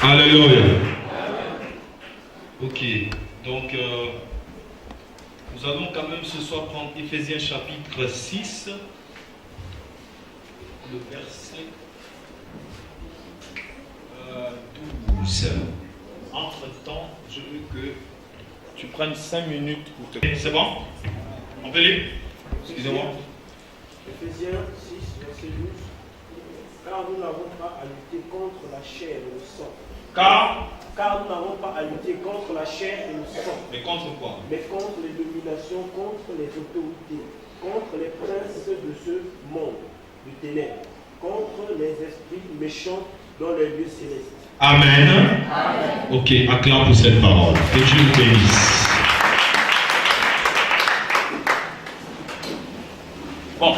Alléluia. Ok, donc nous allons quand même ce soir prendre Éphésiens chapitre 6, le verset 12. Entre-temps, je veux que tu prennes 5 minutes pour te... C'est bon? On peut lire? Excusez-moi. Éphésiens 6, verset 12. Car nous n'avons pas à lutter contre la chair et le sang. Car nous n'avons pas à lutter contre la chair et le sang. Mais contre quoi? Mais contre les dominations, contre les autorités, contre les princes de ce monde, du ténèbre, contre les esprits méchants dans les lieux célestes. Amen. Amen. Ok, acclame pour cette parole. Que Dieu nous bénisse. Bon.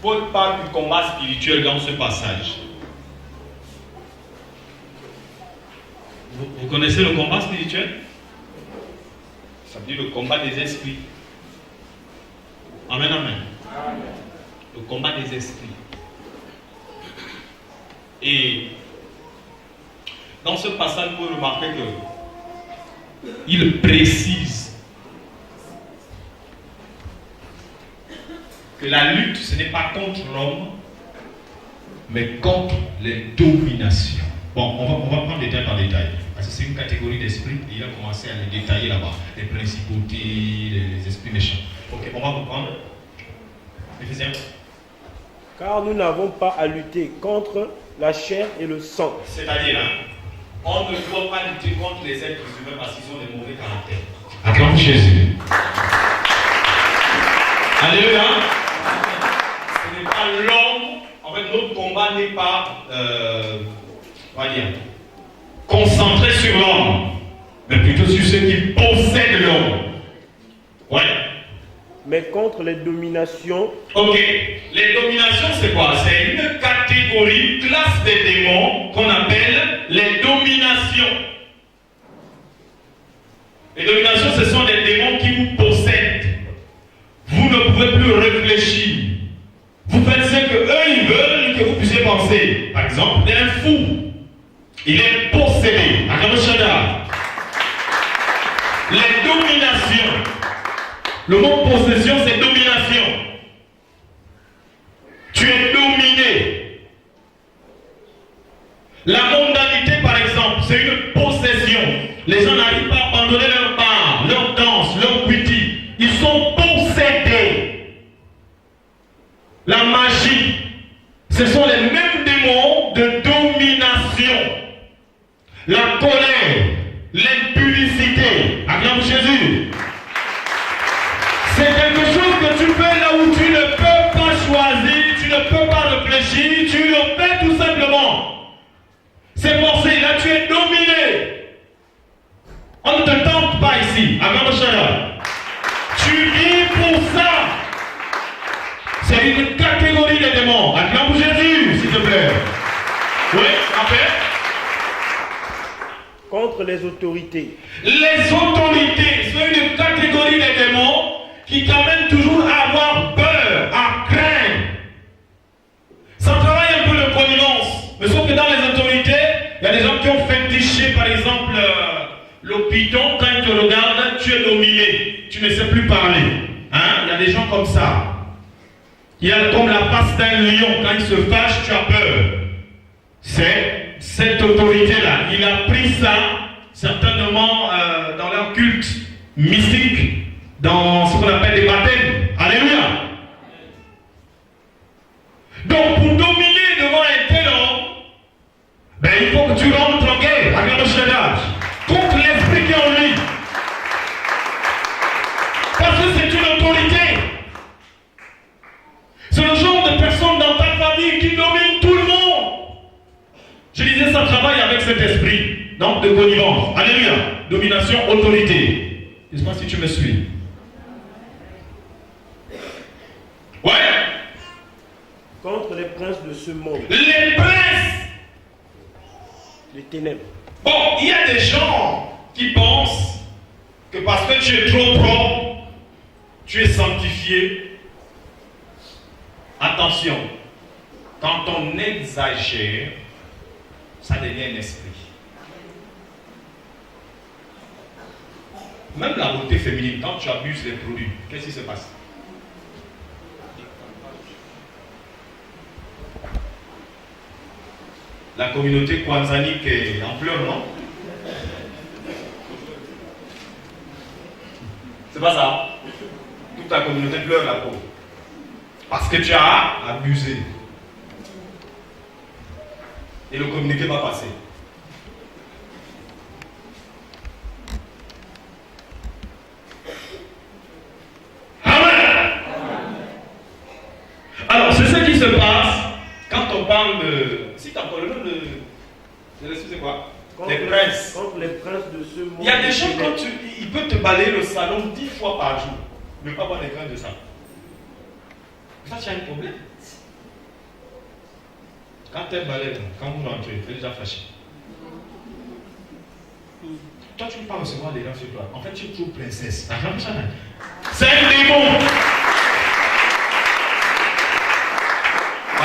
Paul parle du combat spirituel dans ce passage. Vous connaissez le combat spirituel? Ça veut dire le combat des esprits. Amen, amen. Amen. Le combat des esprits. Et dans ce passage, vous remarquez qu'il précise que la lutte, ce n'est pas contre l'homme, mais contre les dominations. Bon, on va prendre détail par détail. Parce que c'est une catégorie d'esprits et il a commencé à les détailler là-bas. Les principautés, les esprits méchants. Ok, on va reprendre. Éphésiens. Car nous n'avons pas à lutter contre la chair et le sang. C'est-à-dire, on ne doit pas lutter contre les êtres humains parce qu'ils ont des mauvais caractères. Acclame Jésus. Alléluia. Ce n'est pas l'homme. En fait, notre combat n'est pas, on va dire, concentré sur l'homme, mais plutôt sur ceux qui possèdent l'homme. Ouais. Mais contre les dominations. Ok. Les dominations, c'est quoi? C'est une catégorie, classe des démons qu'on appelle les dominations. Les dominations, ce sont des démons qui vous possèdent. Vous ne pouvez plus réfléchir. Vous faites ce que eux ils veulent que vous puissiez penser. Par exemple, un fou. Il est possédé. Les dominations. Le mot possession, c'est domination. Tu es dominé. La mondanité, par exemple, c'est une possession. Les gens n'arrivent pas à abandonner leur bar, leur danse, leur beauty. Ils sont possédés. La magie, ce sont les mêmes démons de domination. La colère, l'impudicité. Acclame Jésus. C'est quelque chose que tu fais là où tu ne peux pas choisir, tu ne peux pas réfléchir, tu le fais tout simplement. C'est forcé, là tu es dominé. On ne te tente pas ici, à Shara. Tu vis pour ça. C'est une catégorie de démons. Acclame Jésus, s'il te plaît. Oui, après. Contre les autorités. Les autorités, c'est une catégorie de démons qui t'amène toujours à avoir peur, à craindre. Ça travaille un peu le connivence. Mais sauf que dans les autorités, il y a des gens qui ont fétiché, par exemple, le python, quand il te regarde, tu es dominé. Tu ne sais plus parler. Hein? Il y a des gens comme ça. Il y a comme la face d'un lion. Quand il se fâche, tu as peur. C'est cette autorité-là. Il a pris ça, certainement, dans leur culte mystique, dans ce qu'on appelle des baptêmes. Alléluia. Donc pour dominer devant un tel homme, ben, il faut que tu rentres en guerre avec le Shaddai contre l'esprit qui est en lui. Parce que c'est une autorité. C'est le genre de personne dans ta famille qui domine tout le monde. Je disais, ça travaille avec cet esprit. Donc de connivence. Alléluia. Domination, autorité. Je ne sais pas si tu me suis. Ouais. Contre les princes de ce monde. Les princes. Les ténèbres. Bon, il y a des gens qui pensent que parce que tu es trop propre, tu es sanctifié. Attends. attention, quand on exagère, ça devient un esprit. Même la beauté féminine, quand tu abuses des produits, qu'est-ce qui se passe? La communauté kwanzanique est en pleurs, non? C'est pas ça. Toute la communauté pleure la peau. Parce que tu as abusé. Et le communiqué va passer. Alors, c'est ce qui se passe quand on parle de. Si tu as le nom de l'esprit, c'est quoi? Les princes. Contre les princes de ce monde. Il y a des gens, quand il peut te balayer le salon 10 fois par jour, ne pas avoir des grains de sable. Ça, tu as un problème. Quand tu es balayé, quand vous rentrez, tu es déjà fâché. Toi, tu ne peux pas recevoir des gens sur toi. En fait, tu es trop princesse. C'est un démon.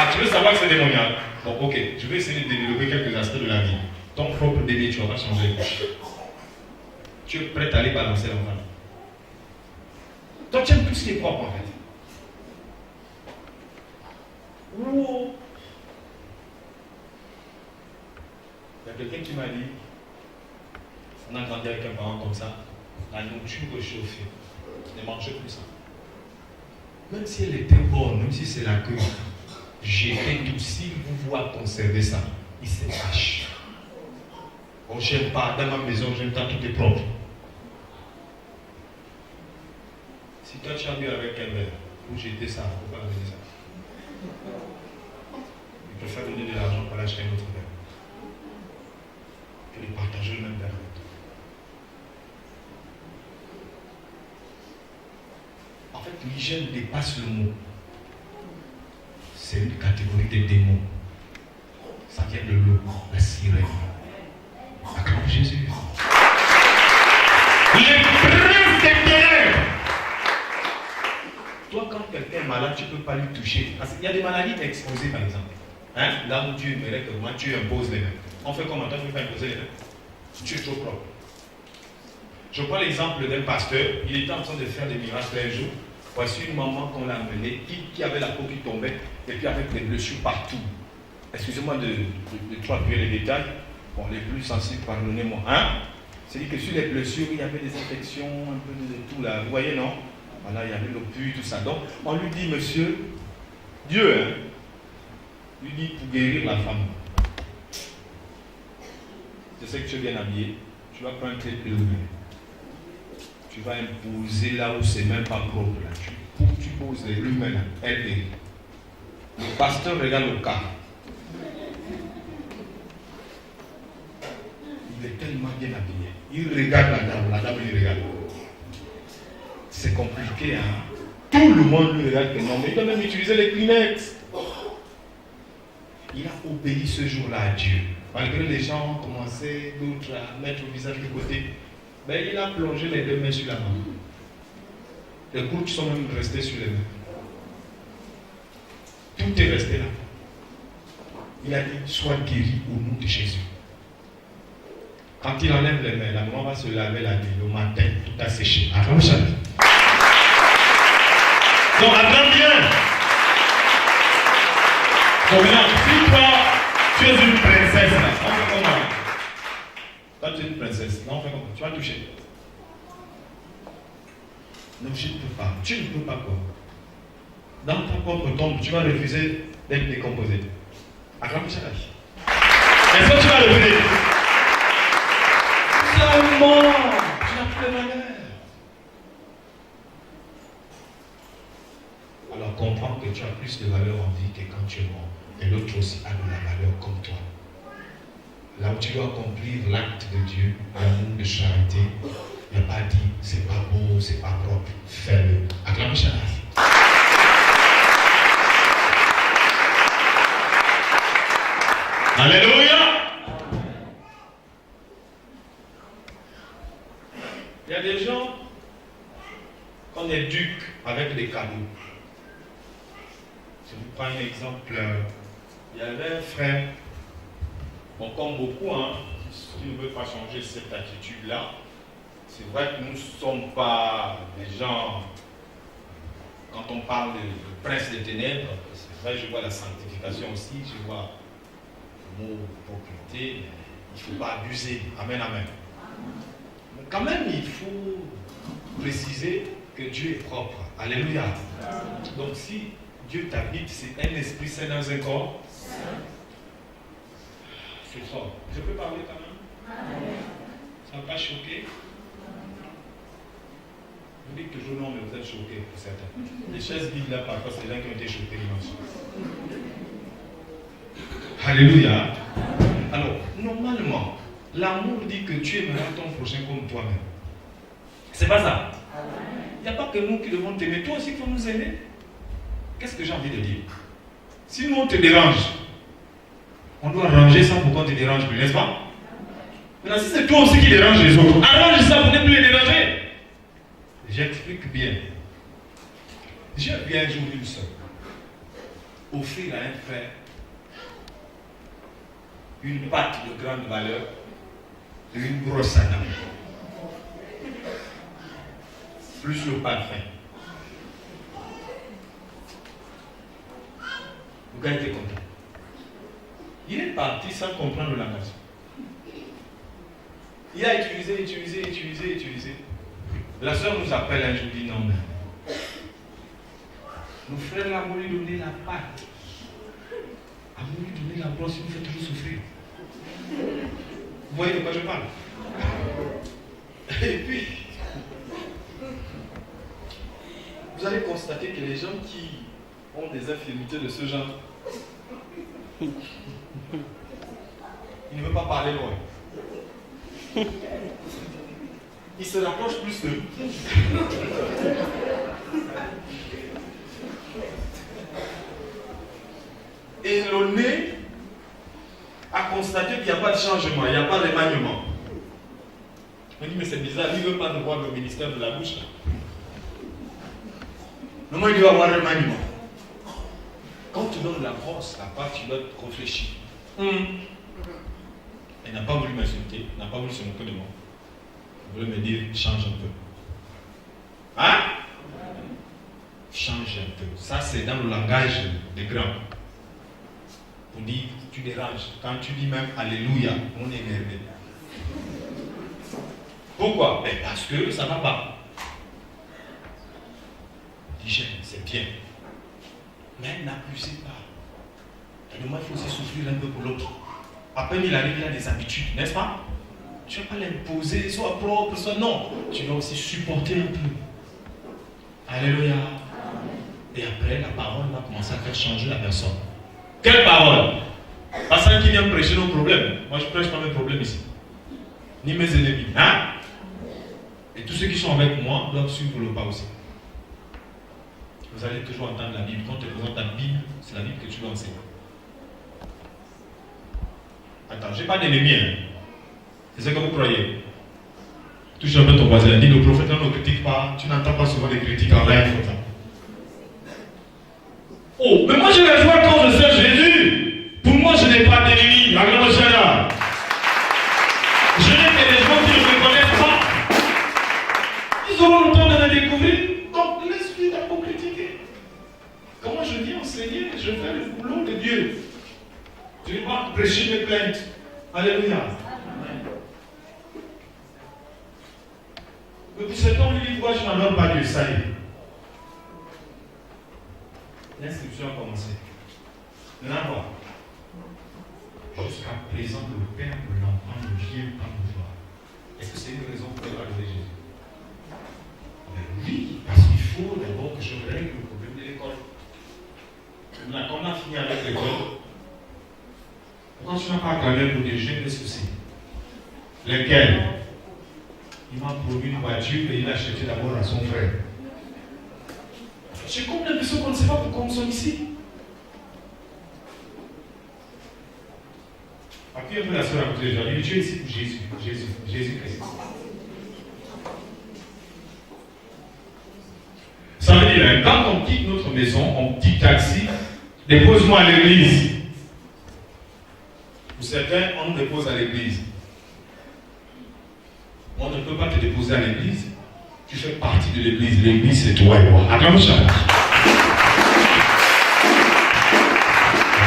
Ah, tu veux savoir que c'est démoniaque? Bon, ok, je vais essayer de développer quelques aspects de la vie. Ton propre bébé, tu vas changer les couches. Tu es prêt à aller balancer l'enfant. Toi, tu aimes tout ce qui est propre en fait. Wow. Il y a quelqu'un qui m'a dit, on a grandi avec un parent comme ça, la nourriture réchauffée, ne mangez plus ça. Même si elle était bonne, même si c'est la queue, jetez tout. S'il vous voit conserver ça, il se fâche. Oh, j'aime pas, dans ma maison, j'aime pas, tout est propre. Si toi tu as bu avec un verre, vous jetez ça, il ne faut pas amener ça. Il préfère donner de l'argent pour l'acheter un autre verre. Que de partager le même verre avec toi. En fait, l'hygiène dépasse le mot. C'est une catégorie de démons. Ça vient de l'eau, la sirène. Acclame Jésus. Les princes des ténèbres. Toi, quand quelqu'un est malade, tu ne peux pas lui toucher. Parce qu'il y a des maladies exposées, par exemple. Hein? Là où Dieu aimerait que moi, tu imposes les mains. On fait comment? Toi, tu ne peux pas imposer les mains. Tu es trop propre. Je prends l'exemple d'un pasteur. Il était en train de faire des miracles un jour. Voici une maman qu'on l'a amenée, qui avait la peau qui tombait, et puis avec des blessures partout. Excusez-moi de trop appuyer les détails. Bon, les plus sensibles, pardonnez-moi. Hein? C'est-à-dire que sur les blessures, il y avait des infections, un peu de tout là. Vous voyez, non? Voilà, il y avait l'opus, tout ça. Donc, on lui dit, monsieur, Dieu, hein, lui dit pour guérir la femme. Je sais que tu es bien habillé, tu vas prendre tes plumes. Tu vas imposer là où c'est même pas propre. Là. Tu poses les plumes là, elle guérit. Le pasteur regarde le cas. Il est tellement bien habillé. Il regarde la dame il regarde. C'est compliqué, hein. Tout le monde lui regarde que non, mais il doit même utiliser les Kleenex. Il a obéi ce jour-là à Dieu. Malgré les gens ont commencé, d'autres à mettre le visage de côté. Ben, il a plongé les 2 mains sur la main. Les coudes sont même restés sur les mains. Tout est resté là. Il a dit, sois guéri au nom de Jésus. Quand il enlève les mains, la maman va se laver la nuit. Le matin, tout a séché. Acclame ça. Donc, attends bien. Donc, maintenant, si toi, tu es une princesse, là, on fait comment? Toi, tu es une princesse. Là, on fait comment? Tu vas toucher. Non, je ne peux pas. Tu ne peux pas quoi? Dans ta propre tombe, tu vas refuser d'être décomposé. Acclame ça. Est-ce que tu vas refuser? Seulement, tu n'as plus de valeur. Alors comprends que tu as plus de valeur en vie que quand tu es mort. Et l'autre aussi a de la valeur comme toi. Là où tu dois accomplir l'acte de Dieu, l'amour de charité, il n'a pas dit c'est pas beau, c'est pas propre. Fais-le. Acclame ça. Alléluia. Il y a des gens qu'on éduque avec des cadeaux. Je vous prends un exemple. Il y avait un frère, bon, comme beaucoup, qui ne veut pas changer cette attitude-là. C'est vrai que nous ne sommes pas des gens, quand on parle de prince des ténèbres, c'est vrai, je vois la sanctification aussi, je vois le mot propriété, mais il ne faut pas abuser. Amen, amen. Mais quand même, il faut préciser que Dieu est propre. Alléluia. Donc si Dieu t'habite, c'est un esprit saint dans un corps. C'est fort. Je peux parler quand même? Ça ne va pas choquer? Vous dites toujours non, mais vous êtes choqués pour certains. Les chaises vides là, parfois, c'est les gens qui ont été choqués dimanche. Alléluia. Alors, normalement, l'amour dit que tu aimeras ton prochain comme toi-même. C'est pas ça. Il n'y a pas que nous qui devons t'aimer. Toi aussi, il faut nous aimer. Qu'est-ce que j'ai envie de dire? Si nous, on te dérange, on doit ranger ça pour qu'on ne te dérange plus, n'est-ce pas? Maintenant, si c'est toi aussi qui dérange les autres, arrange ça pour ne plus les déranger. J'explique bien. J'ai vu un jour une soeur offrir à un frère une pâte de grande valeur et une brosse à dents. Plus le parfum. Le gars était content. Il est parti sans comprendre le langage. Il a utilisé. La soeur nous appelle un jour, dit non, mais nos frères là, vont lui donner la pâte. À vous lui donner la brosse, il nous fait toujours souffrir. Vous voyez de quoi je parle? Et puis, vous allez constater que les gens qui ont des infirmités de ce genre, ils ne veulent pas parler loin. Ils se rapprochent plus d'eux. Et le nez a constaté qu'il n'y a pas de changement, il n'y a pas de remaniement. On dit, mais c'est bizarre, il ne veut pas nous voir le ministère de la bouche. Normalement, il doit avoir un remaniement. Quand tu donnes la brosse, la pâte, tu dois réfléchir. Elle n'a pas voulu m'insulter, n'a pas voulu se moquer de moi. Elle voulait me dire, change un peu. Hein? Change un peu. Ça, c'est dans le langage des grands. On dit, tu déranges. Quand tu dis même Alléluia, on est énervé. Pourquoi? Ben parce que ça ne va pas. L'hygiène, c'est bien. Mais n'abusez pas. Et moi, il faut aussi souffrir un peu pour l'autre. À peine il arrive, il a des habitudes, n'est-ce pas? Tu ne vas pas l'imposer, soit propre, soit non. Tu dois aussi supporter un peu. Alléluia. Et après, la parole va commencer à faire changer la personne. Quelle parole? Pas ça qui vient prêcher nos problèmes. Moi, je ne prêche pas mes problèmes ici. Ni mes ennemis. Hein? Et tous ceux qui sont avec moi doivent suivre le pas aussi. Vous allez toujours entendre la Bible. Quand on te présente la Bible, c'est la Bible que tu dois enseigner. Attends, je n'ai pas d'ennemis. Hein. C'est ce que vous croyez. Touche un peu ton voisin. Dis, le prophète ne critique pas. Tu n'entends pas souvent des critiques en live. Oh, mais moi je les vois quand je sais Jésus. Pour moi, je n'ai pas d'ennemis. La grande chaleur. Je n'ai que des gens qui ne me connaissent pas. Ils auront le temps de me découvrir. Donc, laisse-les pour critiquer. Comment je viens enseigner? Je fais le boulot de Dieu. Je ne vais pas prêcher mes plaintes. Alléluia. Mais pour cet homme, il dit, moi, je n'adore pas Dieu. Ça y est. L'inscription a commencé. Maintenant, jusqu'à présent, le Père de l'enfant ne vient pas me voir. Est-ce que c'est une raison pour laquelle Jésus? Ben oui, parce qu'il faut d'abord que je règle le problème de l'école. Maintenant, quand on a fini avec l'école, pourquoi tu n'as pas gardé pour des jeunes soucis? Lesquels? Il m'a promis une voiture et il a acheté d'abord à son frère. J'ai comme l'impression qu'on ne sait pas pourquoi nous sommes ici. Appuyez un peu la soeur à côté de Jésus. Dieu est ici pour Jésus. Jésus-Christ. Ça veut dire, quand on quitte notre maison, on dit taxi, Dépose-moi à l'église. Pour certains, on nous dépose à l'église. On ne peut pas te déposer à l'église. Tu fais partie de l'église. L'église, c'est toi et moi. Acclame-moi.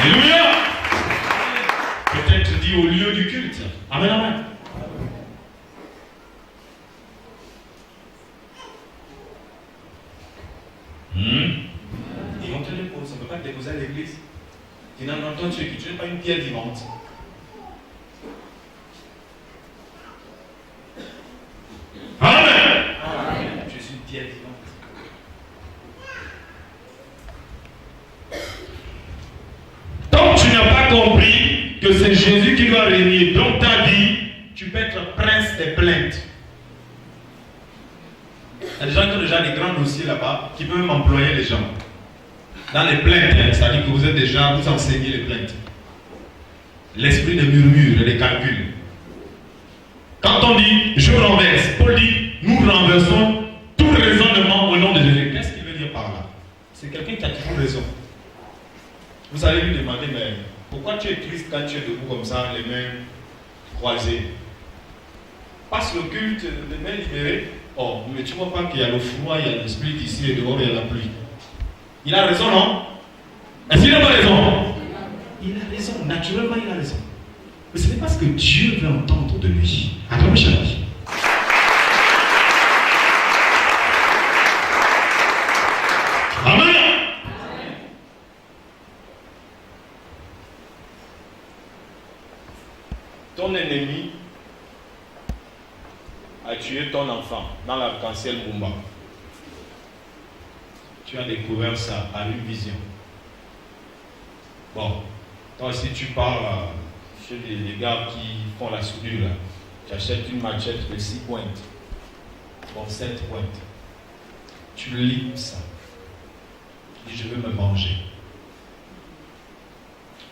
Alléluia. Peut-être dit au lieu du culte. Amen, amen. Et on te dépose. On ne peut pas te déposer à l'église. Tu n'as entendu ce qui tu n'es pas une pierre vivante. Amen. Amen. Je suis une pierre vivante. Tant que tu n'as pas compris que c'est Jésus qui doit régner dans ta vie, tu peux être prince des plaintes. Il y a des gens qui ont déjà des grands dossiers là-bas, qui peuvent même employer les gens. Dans les plaintes, c'est-à-dire que vous êtes déjà, vous enseignez les plaintes. L'esprit de murmure et de calcul. Quand on dit je renverse, Paul dit nous renversons tout raisonnement au nom de Jésus. Qu'est-ce qu'il veut dire par là? C'est quelqu'un qui a toujours raison. Vous allez lui demander, mais pourquoi tu es triste quand tu es debout comme ça, les mains croisées? Passe le culte, les mains libérées. Oh, mais tu ne vois pas qu'il y a le froid, il y a l'esprit ici et dehors il y a la pluie. Il a raison, non? Est-ce qu'il n'a pas raison? Il a raison, naturellement il a raison. Mais ce n'est pas ce que Dieu veut entendre de lui. Attends, chérie. Amen. Ton ennemi a tué ton enfant dans l'arc-en-ciel Mumba. Tu as découvert ça par une vision. Bon, toi aussi tu parles chez les gars qui font la soudure là. Tu achètes une machette de 6 pointes. Bon, 7 pointes. Tu lis ça. Tu dis je veux me venger.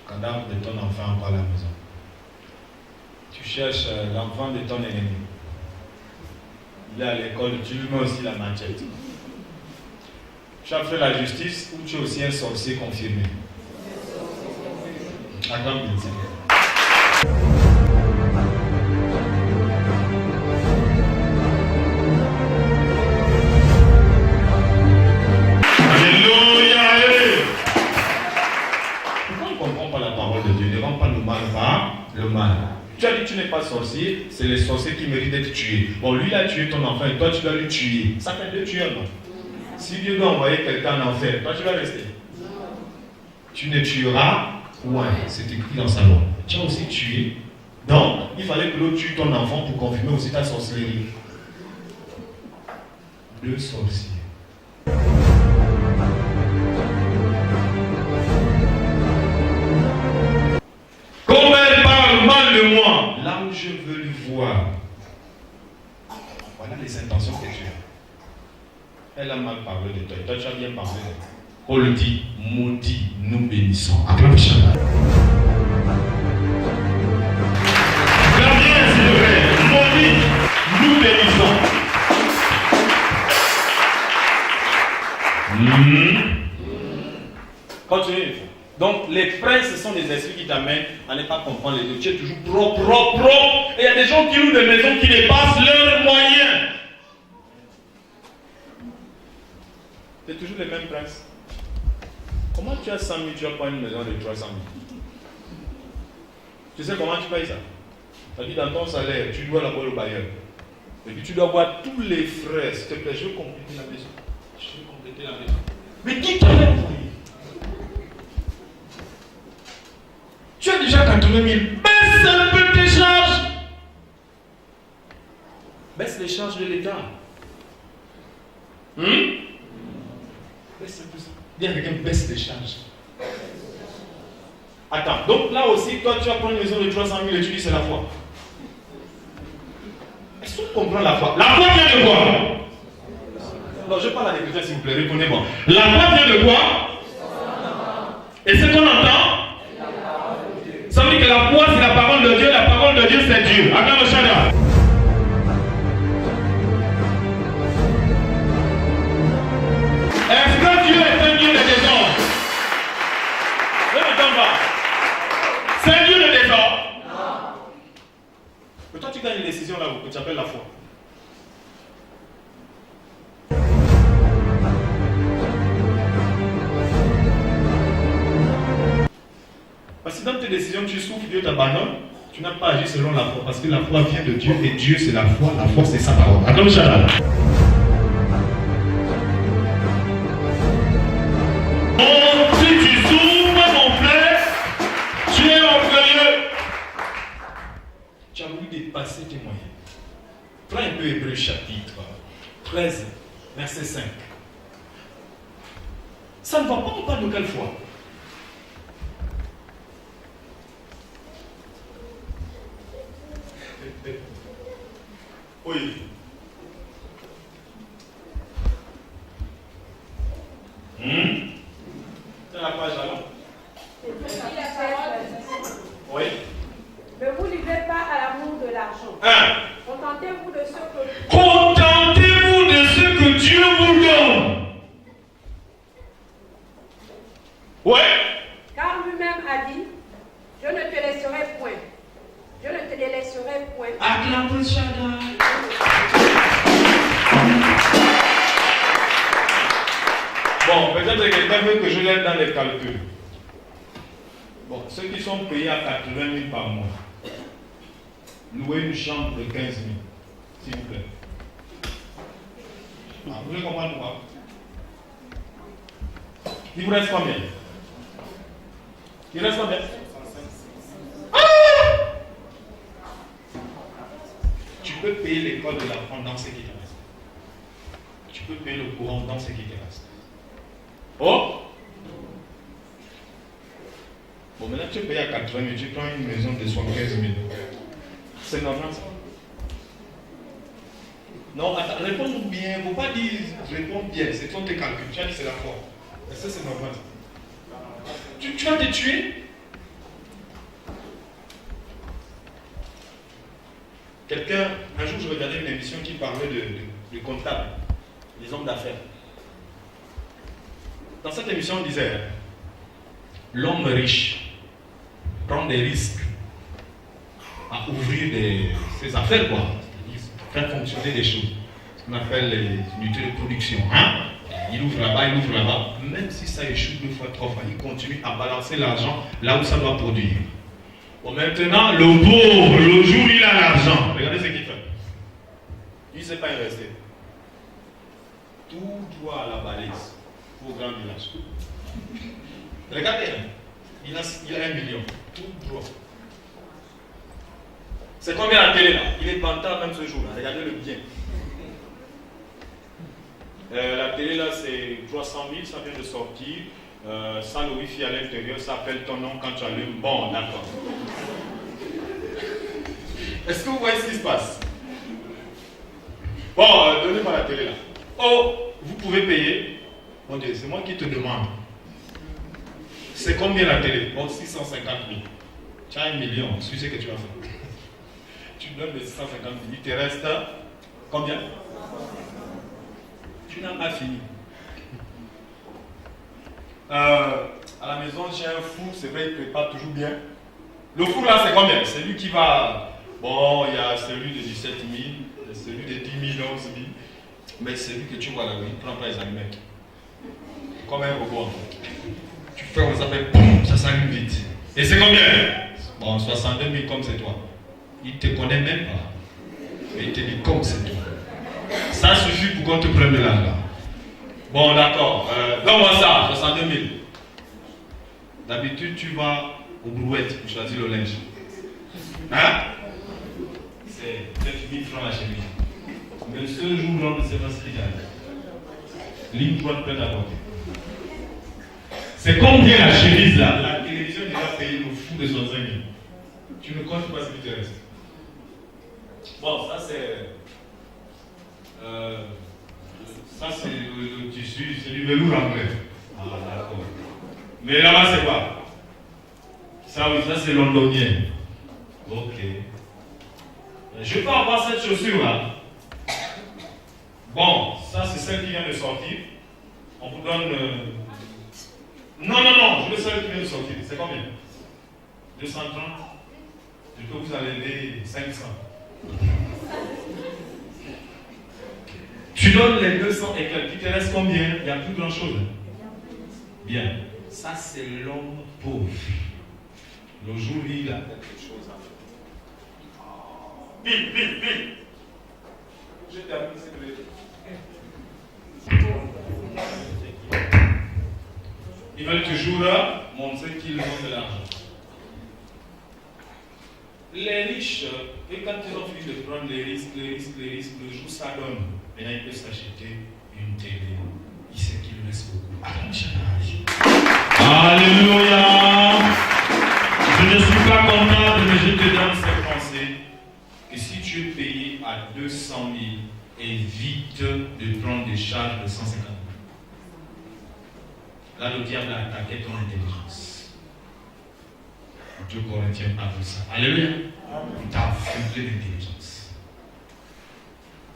Cadavre de ton enfant par la maison. Tu cherches l'enfant de ton ennemi. Il est à l'école, tu lui mets aussi la machette. Tu as fait la justice ou tu es aussi un sorcier confirmé? Attends, bien sûr. Alléluia. Pourquoi on ne comprend pas la parole de Dieu? Ne rend pas le mal par le mal. Tu as dit que tu n'es pas sorcier, c'est les sorciers qui méritent d'être tués. Bon, lui il a tué ton enfant et toi tu dois le tuer. Ça fait 2 tueurs, non? Si Dieu doit envoyer quelqu'un en enfer, toi tu vas rester. Tu ne tueras point. C'est écrit dans sa loi. Tu as aussi tué. Donc, il fallait que l'autre tue ton enfant pour confirmer aussi ta sorcellerie. 2 sorciers. Comme elle parle mal de moi, là où je veux le voir. Voilà les intentions que tu as. Elle a mal parlé de toi. Et toi, tu as bien parlé de toi. Paul dit, maudit, nous bénissons. Acclame chacun. Gardien, s'il te plaît. Maudit, nous bénissons. Continuez. Donc, les princes, ce sont des esprits qui t'amènent à ne pas comprendre les deux. Tu es toujours propre. Et il y a des gens qui louent des maisons qui dépassent leurs moyens. C'est toujours les mêmes princes. Comment tu as 100 000, tu as pas une maison de 300 000? Tu sais comment tu payes ça? Tu as dit dans ton salaire, tu dois l'abord au bailleur. Et puis tu dois avoir tous les frais. S'il te plaît, je veux compléter la maison. Mais qui t'a envoyé? Tu as déjà 80 000. Baisse un peu tes charges. Baisse les charges de l'État. Baisse un peu ça. Dis à quelqu'un, baisse les charges. Attends, donc là aussi, toi tu vas prendre une maison de 300 000 et tu dis c'est la foi. Est-ce que tu comprends la foi? La foi vient de quoi? Non, je parle à des chrétiens s'il vous plaît, répondez-moi. La foi vient de quoi? Et ce qu'on entend? Ça veut dire que la foi c'est la parole de Dieu, la parole de Dieu c'est Dieu. Acclame le Shada. Est-ce que Dieu est un Dieu de désordre? là que tu appelles la foi. Parce que dans tes décisions, tu souffres, Dieu t'abandonne, tu n'as pas agi selon la foi. Parce que la foi vient de Dieu et Dieu c'est la foi c'est sa parole. Attends, Charles. Si tu souffres, mon frère, tu es orgueilleux. Tu as voulu dépasser tes moyens. Prends un peu Hébreu chapitre 13, verset 5. Ça ne va pas, on parle de quelle foi? Oui. C'est la page alors. Oui. Ne vous livrez pas à l'amour de l'argent. Contentez-vous de ce que Dieu vous donne. Ouais. Car lui-même a dit, je ne te laisserai point. Je ne te délaisserai point. Acclame Shaddai. Bon, peut-être que quelqu'un veut que je l'aide dans les calculs. Bon, ceux qui sont payés à 80 000 par mois, louer une chambre de 15 000, s'il vous plaît. Ah, vous voulez comprendre quoi? Il vous reste combien? Il reste combien? Tu peux payer l'école de l'enfant dans ce qui te reste. Tu peux payer le courant dans ce qui te reste. Oh! Bon, maintenant tu payes à 80 000, tu prends une maison de 75 000. C'est normal ça? Non, attends, réponds bien. Il ne faut pas dire réponds bien, c'est ton tes calculs. Tu as dit c'est la foi. Est-ce que c'est normal? Tu vas te tuer? Quelqu'un, un jour je regardais une émission qui parlait de comptables, des hommes d'affaires. Dans cette émission on disait, l'homme riche prend des risques à ouvrir ses affaires, quoi. Faire fonctionner des choses. Ce qu'on appelle les unités de production. Hein? Il ouvre là-bas, Même si ça échoue 2 fois, 3 fois, il continue à balancer l'argent là où ça doit produire. Bon, maintenant, le pauvre, le jour où il a l'argent, regardez ce qu'il fait. Il ne sait pas investir. Tout droit à la balise, au grand village. Regardez, il a 1 million, tout droit. C'est combien la télé là? Il est bantant même ce jour-là, regardez-le bien. La télé là c'est 300 000, ça vient de sortir. Sans le wifi à l'intérieur, ça appelle ton nom quand tu allumes. Bon, d'accord. Est-ce que vous voyez ce qui se passe? Bon, donnez-moi la télé là. Oh, vous pouvez payer. Mon Dieu, c'est moi qui te demande. C'est combien la télé? Bon, 650 000. Tu as 1 million, tu sais ce que tu vas faire. Tu donnes les 650 000, il te reste combien? Tu n'as pas fini. À la maison, j'ai un four, c'est vrai, il prépare toujours bien. Le four là, c'est combien? C'est lui qui va. Bon, il y a celui de 17 000, celui de 10 000, 11 000. Mais celui que tu vois là, il ne prend pas les allumettes. Comme un robot. Tu fais, on s'appelle, boum, ça s'allume vite. Et c'est combien? Bon, 62 000 comme c'est toi. Il ne te connaît même pas. Mais il te dit comme c'est toi. Ça suffit pour qu'on te prenne de l'argent. Bon, d'accord. Donne-moi ça, 62 000. D'habitude, tu vas aux brouettes pour choisir le linge. Hein? C'est 9 000 francs la chemise. Mais ce jour-là, on ne sait pas ce qu'il y a. Ligne droite prête à porter. C'est combien la chemise là? La télévision déjà payé le fou de 65 000. Tu ne comptes pas ce qui te reste. Bon, ça c'est. Ça c'est le tissu, c'est du velours anglais. Ah d'accord. Mais là-bas c'est quoi? Ça oui, ça c'est londonien. Ok. Je peux avoir cette chaussure là. Bon, ça c'est celle qui vient de sortir. On vous donne. Non, je veux celle qui vient de sortir. C'est combien? 230. Je peux vous enlever 500. Tu donnes les 200 et quelques, il te reste combien? Il n'y a plus grand chose. Bien. Ça, c'est l'homme pauvre. Le jour où il a quelque chose à faire. Vite, vite, vite. Je termine, s'il te plaît. Ils veulent toujours montrer qu'ils ont de l'argent. Les riches, et quand ils ont fini de prendre les risques, le jour ça donne. Maintenant, il peut s'acheter une télé. Il sait qu'il reste beaucoup. Alléluia. Je ne suis pas content, mais je te donne cette pensée que si tu es payé à 200 000, évite de prendre des charges de 150 000. Là, le diable a attaqué ton intelligence. 2 Corinthiens parle de ça. Alléluia. Il t'a affublé l'intelligence.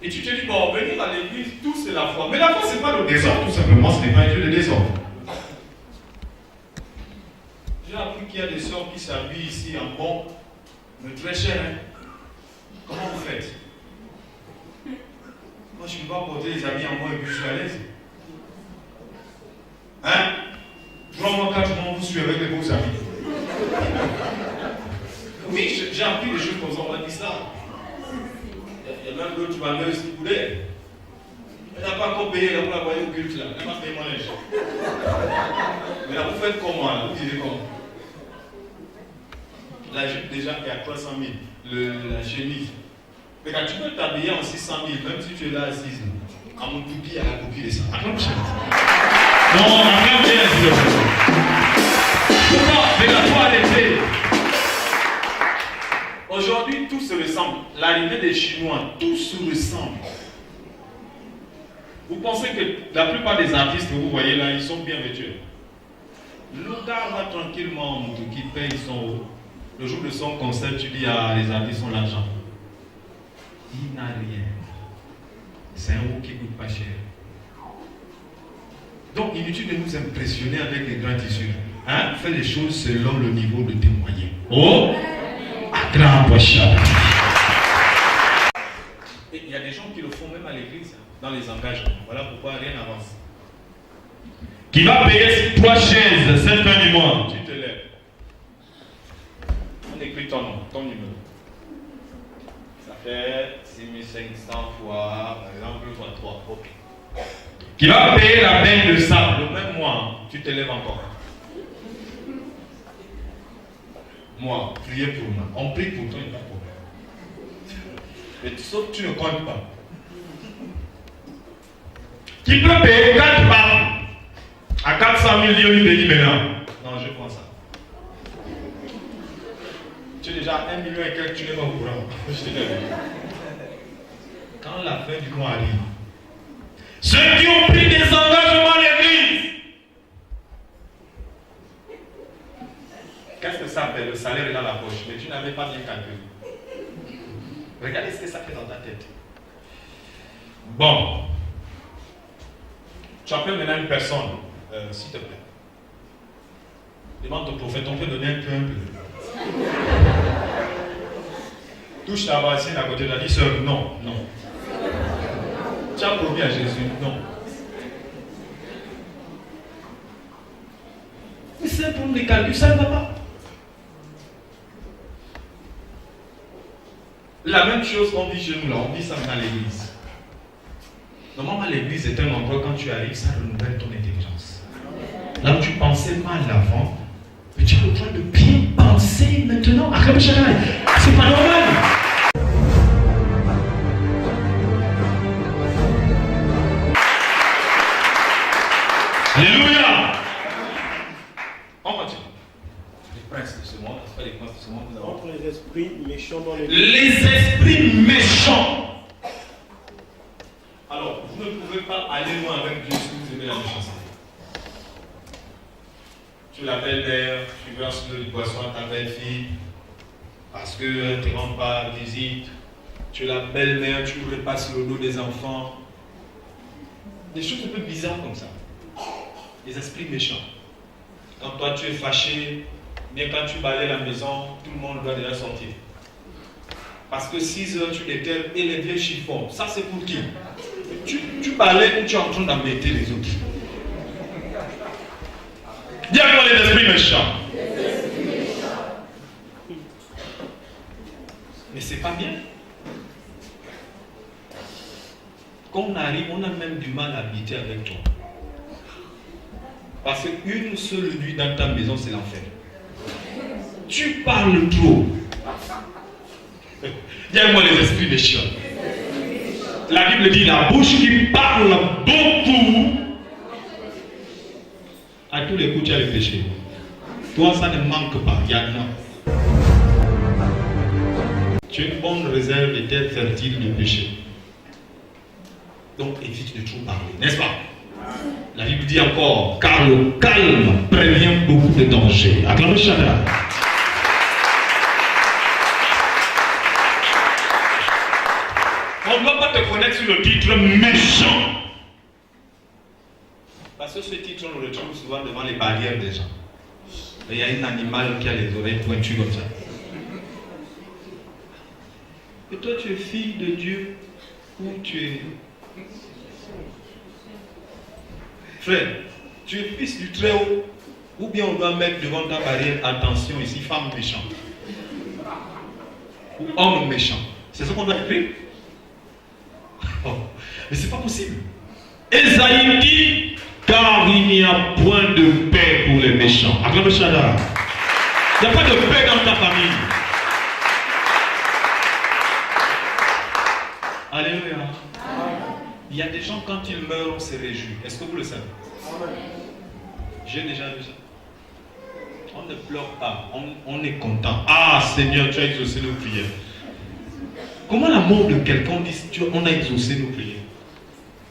Et tu te dis, bon, venir à l'église, tout c'est la foi. Mais la foi, ce n'est pas le désordre, tout simplement, ce n'est pas un jeu de désordre. J'ai appris qu'il y a des sœurs qui s'habillent ici en bon, mais très cher. Hein? Comment vous faites? Moi, je ne peux pas porter les habits en bon et puis je suis à l'aise. Hein? 3 mois, 4 mois, vous suivez avec les beaux habits. Oui, j'ai appris des choses comme ça, on m'a dit ça. Il y a même d'autres vendeuses qui voulaient. Elle n'a pas encore payé, elle a envoyé au culte là. Elle m'a payé mon linge. Mais là, vous faites comment là? Vous disiez comment? La jupe déjà est à 300 000. La chemise. Mais quand tu peux t'habiller en 600 000, même si tu es là assise, à mon toupie, à la copie de ça. Acclame bien. Non, acclame bien. Pourquoi? Mais la foi à l'été. Aujourd'hui, tout se ressemble. L'arrivée des Chinois, tout se ressemble. Vous pensez que la plupart des artistes que vous voyez là, ils sont bien vêtus. Le gars va tranquillement en moto, qui paye son haut. Le jour de son concert, tu dis à les artistes ont l'argent. Il n'a rien. C'est un haut qui ne coûte pas cher. Donc, inutile de nous impressionner avec les grands tissus. Hein? Fais les choses selon le niveau de tes moyens. Oh! Et il y a des gens qui le font même à l'église, dans les engagements. Voilà pourquoi rien n'avance. Qui va payer 3 chaises cette fin du mois? Tu te lèves. On écrit ton nom, ton numéro. Ça fait 6500 fois, par exemple, fois 3. Ok. Qui va payer la peine de ça le même mois? Tu te lèves encore. Moi, priez pour moi. On prie pour toi, il n'y a pas de problème. Mais sauf que tu ne comptes pas. Qui peut payer 4 femmes à 400 000 livres, il dit maintenant. Non, je prends ça. Tu es déjà à 1 million et quelques, tu n'es pas au courant. Je te dis. Quand la fin du mois arrive, ceux qui ont pris des engagements à l'église, qu'est-ce que ça fait? Le salaire est dans la poche, mais tu n'avais pas bien calculé. Regardez ce que ça fait dans ta tête. Bon. Tu appelles maintenant une personne, s'il te plaît. Demande au prophète, on peut donner un peu. Touche ta voisine à côté de la vie, sœur, non, non. Tu as promis à Jésus, non. Mais c'est un problème de calcul, ça ne va pas. La même chose qu'on vit chez nous là, on vit ça dans l'église. Normalement, l'église est un endroit, quand tu arrives, ça renouvelle ton intelligence. Là où tu pensais mal avant, mais tu as le droit de bien penser maintenant. C'est pas normal. Alléluia. On continue. Les princes de ce monde, c'est pas les princes de ce monde, nous avons. Contre les esprits méchants dans les... Les esprits méchants. Alors, vous ne pouvez pas aller loin avec Dieu si vous aimez la méchanceté. Tu la belle-mère, tu verses le boisson à ta belle-fille parce qu'elle ne te rend pas visite. Tu es la belle-mère, tu repasses le dos des enfants. Des choses un peu bizarres comme ça. Les esprits méchants. Quand toi tu es fâché, bien quand tu balayes la maison, tout le monde doit déjà sortir. Parce que 6 heures tu éternes et les vieux chiffons. Ça c'est pour qui? Tu balais ou tu es en train d'embêter les autres? Dis à moi les esprits méchants. Mais c'est pas bien. Quand on arrive, on a même du mal à habiter avec toi. Parce qu'une seule nuit dans ta maison, c'est l'enfer. Tu parles trop. Dis à moi les esprits méchants. La Bible dit la bouche qui parle beaucoup. À tous les coups, tu as le péché. Toi, ça ne manque pas. Il y en a. Tu as une bonne réserve de terre fertile de péché. Donc évite de trop parler, n'est-ce pas? La Bible dit encore, car le calme prévient beaucoup de dangers. Acclamez Shaddai. On ne doit pas te connaître sur le titre méchant. Parce que ce titre, on le retrouve souvent devant les barrières des gens. Il y a un animal qui a les oreilles pointues comme ça. Et toi, tu es fille de Dieu ou tu es... Frère, tu es fils du Très-Haut ou bien on doit mettre devant ta barrière, attention ici, femme méchante ou homme méchant. C'est ce qu'on doit écrire. Oh, mais c'est pas possible. Ésaïe dit, car il n'y a point de paix pour les méchants. Acclamez Shaddai. Il n'y a pas de paix dans ta famille. Alléluia. Il y a des gens, quand ils meurent, on se réjouit. Est-ce que vous le savez? J'ai déjà vu ça. On ne pleure pas, on est content. Ah Seigneur, tu as exaucé nos prières. Comment la mort de quelqu'un dit on a exaucé nos prières?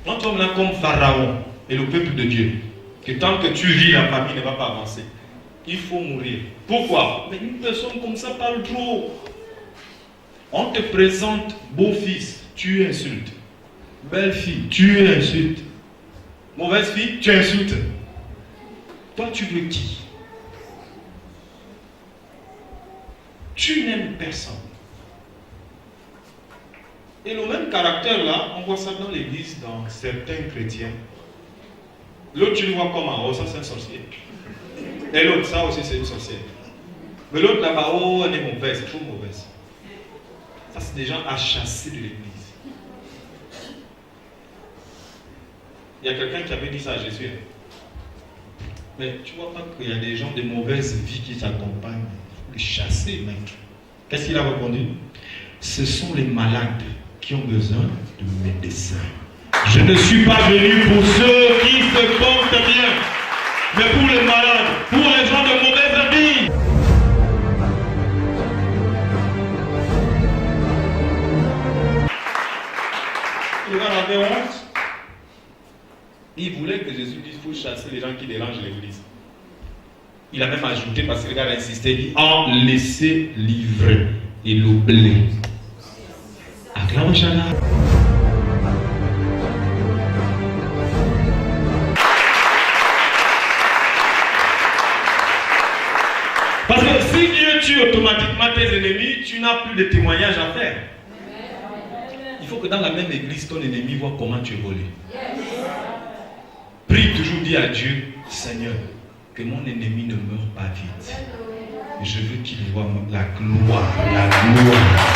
On tombe là comme Pharaon et le peuple de Dieu. Que tant que tu vis, la famille ne va pas avancer. Il faut mourir. Pourquoi? Mais une personne comme ça parle trop. On te présente beau-fils, tu insultes. Belle fille, tu insultes. Mauvaise fille, tu insultes. Toi, tu veux qui? Tu n'aimes personne. Et le même caractère là, on voit ça dans l'église, dans certains chrétiens. L'autre, tu le vois comment? Oh, ça c'est un sorcier. Et l'autre, ça aussi c'est une sorcière. Mais l'autre là-bas, oh, elle est mauvaise, c'est trop mauvaise. Ça, c'est des gens à chasser de l'église. Il y a quelqu'un qui avait dit ça à Jésus. Mais tu vois pas qu'il y a des gens de mauvaise vie qui t'accompagnent. Il faut les chasser, mec. Qu'est-ce qu'il a répondu? Ce sont les malades qui ont besoin de médecins. Je ne suis pas venu pour ceux qui se portent bien, mais pour les malades, pour les gens de mauvaise vie. Le gars avait honte. Il voulait que Jésus dise qu'il faut chasser les gens qui dérangent l'église. Il a même ajouté, parce que le gars a insisté, il dit en laisser livrer et l'oublier. Acclamez Shaddai. Parce que si Dieu tue automatiquement tes ennemis, tu n'as plus de témoignages à faire. Il faut que dans la même église, ton ennemi voit comment tu évolues. Prie toujours, dis à Dieu, Seigneur, que mon ennemi ne meure pas vite. Je veux qu'il voie la gloire, la gloire.